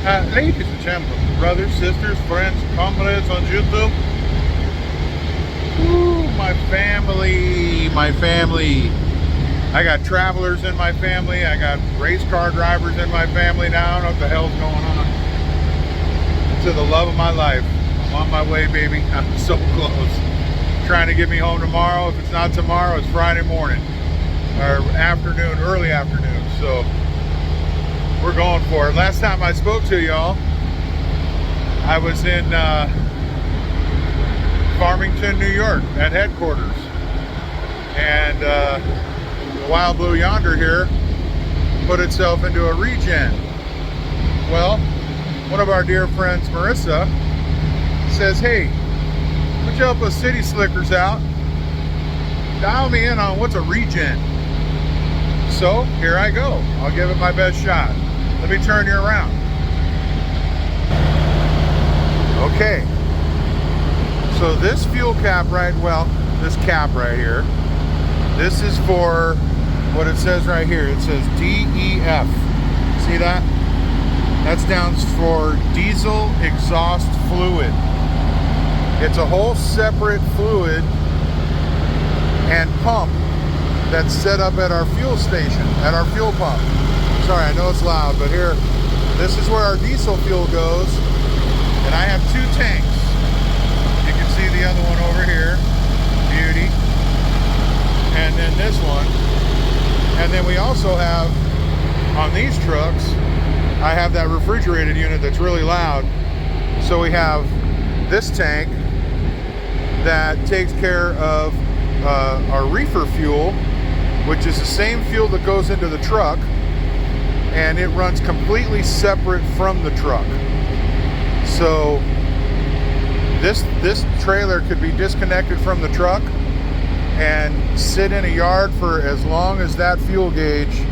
Ladies and gentlemen, brothers, sisters, friends, comrades on YouTube. Ooh, my family, my family. I got travelers in my family. I got race car drivers in my family now. I don't know what the hell's going on. To the love of my life. I'm on my way, baby. I'm so close. Trying to get me home tomorrow. If it's not tomorrow, it's Friday morning. Or afternoon, early afternoon. So we're going for it. Last time I spoke to y'all, I was in Farmington, New York at headquarters. And Wild Blue Yonder here put itself into a regen. Well, one of our dear friends, Marissa, says, hey, would you help us city slickers out? Dial me in on what's a regen. So here I go. I'll give it my best shot. Let me turn you around. Okay. So this fuel cap this cap right here, this is for what it says right here. It says DEF. See that? That stands for diesel exhaust fluid. It's a whole separate fluid and pump that's set up at our fuel station, at our fuel pump. Sorry, I know it's loud, but here, this is where our diesel fuel goes. And I have two tanks. You can see the other one over here, beauty. And then this one. And then we also have, on these trucks, I have that refrigerated unit that's really loud. So we have this tank that takes care of our reefer fuel, which is the same fuel that goes into the truck, and it runs completely separate from the truck. So this trailer could be disconnected from the truck and sit in a yard for as long as that fuel gauge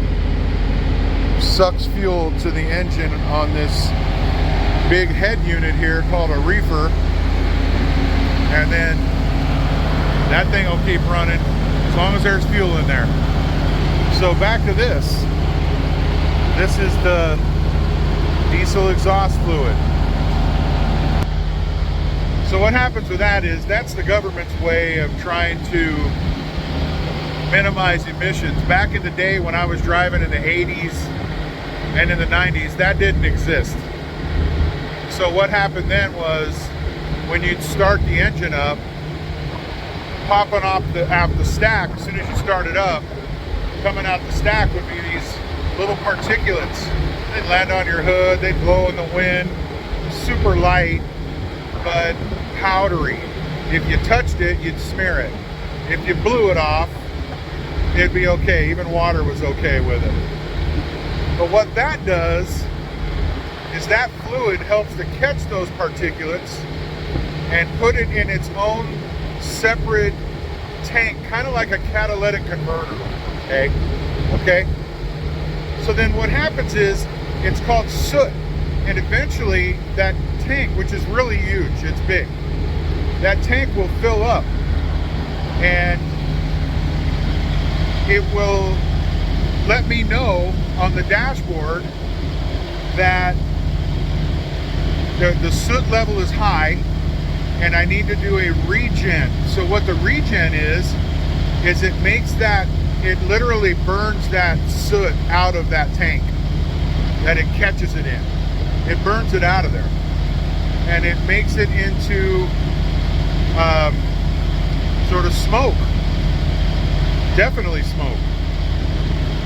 sucks fuel to the engine on this big head unit here called a reefer, and then that thing will keep running as long as there's fuel in there. So back to this. This is the diesel exhaust fluid. So what happens with that is that's the government's way of trying to minimize emissions. Back in the day when I was driving in the 80s and in the 90s, that didn't exist. So what happened then was when you'd start the engine up, popping off the stack, as soon as you start it up, coming out the stack would be these little particulates. They'd land on your hood, they'd blow in the wind, super light, but powdery. If you touched it, you'd smear it. If you blew it off, it'd be okay. Even water was okay with it. But what that does is that fluid helps to catch those particulates and put it in its own separate tank, kind of like a catalytic converter. Okay? So then what happens is it's called soot, and eventually that tank, which is really huge, it's big, that tank will fill up and it will let me know on the dashboard that the soot level is high and I need to do a regen. So what the regen is it makes that, it literally burns that soot out of that tank that it catches it in. It burns it out of there. And it makes it into sort of smoke. Definitely smoke.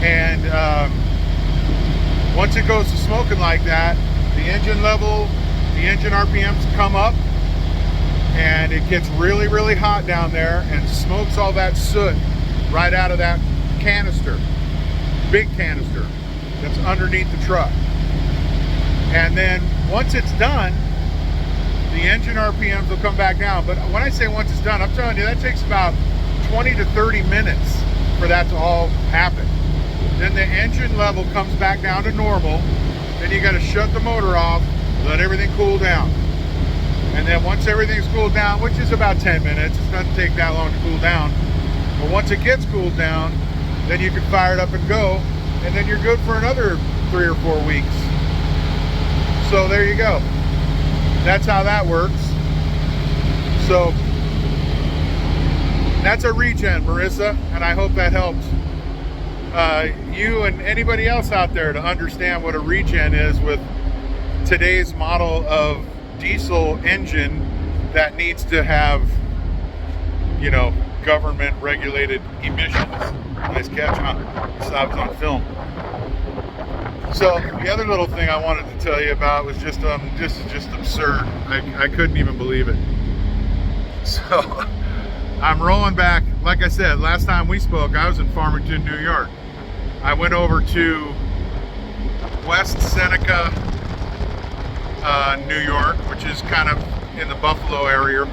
And once it goes to smoking like that, the engine level, the engine RPMs come up, and it gets really, really hot down there and smokes all that soot right out of that canister, big canister that's underneath the truck. And then once it's done, the engine RPMs will come back down. But when I say once it's done, I'm telling you, that takes about 20 to 30 minutes for that to all happen. Then the engine level comes back down to normal. Then you got to shut the motor off, let everything cool down. And then once everything's cooled down, which is about 10 minutes, it doesn't take that long to cool down. But once it gets cooled down, then you can fire it up and go, and then you're good for another 3 or 4 weeks. So there you go. That's how that works. So that's a regen, Marissa, and I hope that helps you and anybody else out there to understand what a regen is with today's model of diesel engine that needs to have, you know, government regulated emissions. Nice catch, huh? Saw it was on film. So the other little thing I wanted to tell you about was just absurd. I couldn't even believe it. So I'm rolling back. Like I said, last time we spoke, I was in Farmington, New York. I went over to West Seneca, New York, which is kind of in the Buffalo area,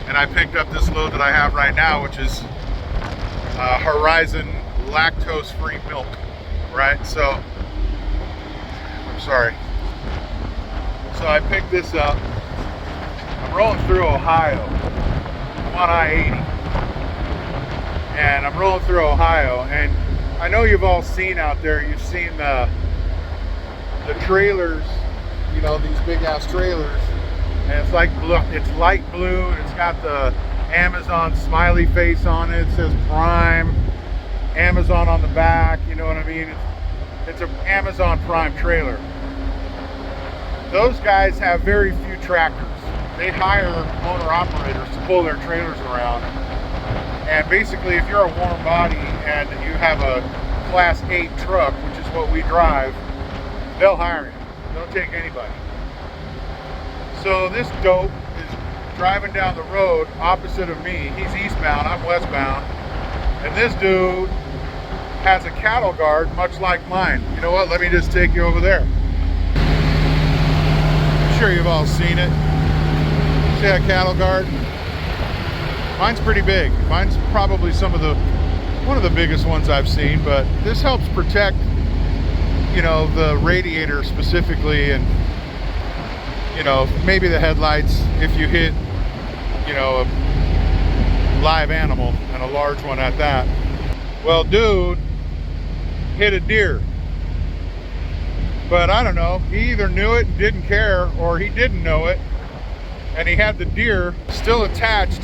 and I picked up this load that I have right now, which is Horizon lactose-free milk, right? So I'm sorry. So I picked this up. I'm rolling through Ohio. I'm on I-80, and I'm rolling through Ohio, and I know you've all seen out there, you've seen the trailers, you know, these big ass trailers, and it's like it's light blue, and it's got the Amazon smiley face on it. It says Prime Amazon on the back, you know what I mean? It's an Amazon Prime trailer. Those guys have very few tractors. They hire owner operators to pull their trailers around. And basically, if you're a warm body and you have a Class 8 truck, which is what we drive, they'll hire you. They'll take anybody. So this dope is driving down the road opposite of me. He's eastbound, I'm westbound. And this dude has a cattle guard much like mine. You know what? Let me just take you over there. I'm sure you've all seen it. See that cattle guard? Mine's pretty big. Mine's probably one of the biggest ones I've seen, but this helps protect, you know, the radiator specifically, and, you know, maybe the headlights if you hit, you know, a live animal, and a large one at that. Well, dude hit a deer. But I don't know, he either knew it and didn't care, or he didn't know it, and he had the deer still attached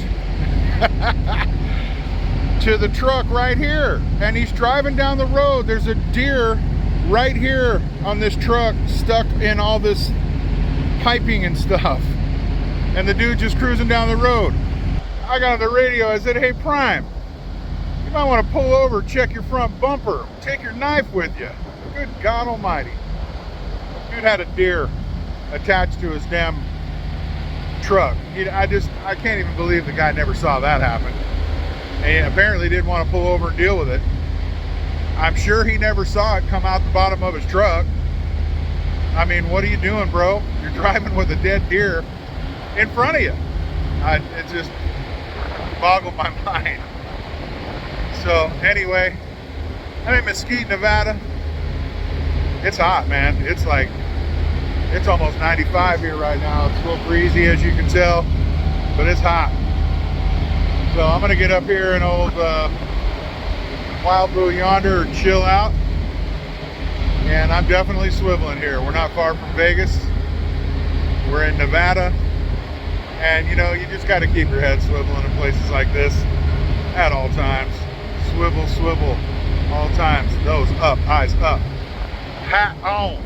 to the truck right here, and he's driving down the road. There's a deer right here on this truck stuck in all this piping and stuff, and the dude just cruising down the road. I got on the radio, I said, hey Prime, you might want to pull over, check your front bumper, take your knife with you. Good God almighty. Dude had a deer attached to his damn truck. I can't even believe the guy never saw that happen. And apparently didn't want to pull over and deal with it. I'm sure he never saw it come out the bottom of his truck. I mean, what are you doing, bro? You're driving with a dead deer in front of you. It just boggled my mind. So anyway, I'm in Mesquite, Nevada. It's hot, man. It's almost 95 here right now. It's a little breezy, as you can tell, but it's hot. So I'm gonna get up here in old Wild Blue yonder and chill out. And I'm definitely swiveling here. We're not far from Vegas. We're in Nevada. And you know, you just gotta keep your head swiveling in places like this at all times. Swivel, swivel, all times. Nose up, eyes up. Hat on.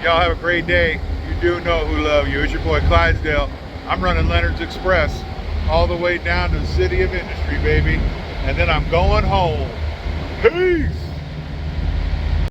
Y'all have a great day. You do know who love you. It's your boy Clydesdale. I'm running Leonard's Express all the way down to the city of industry, baby. And then I'm going home. Peace.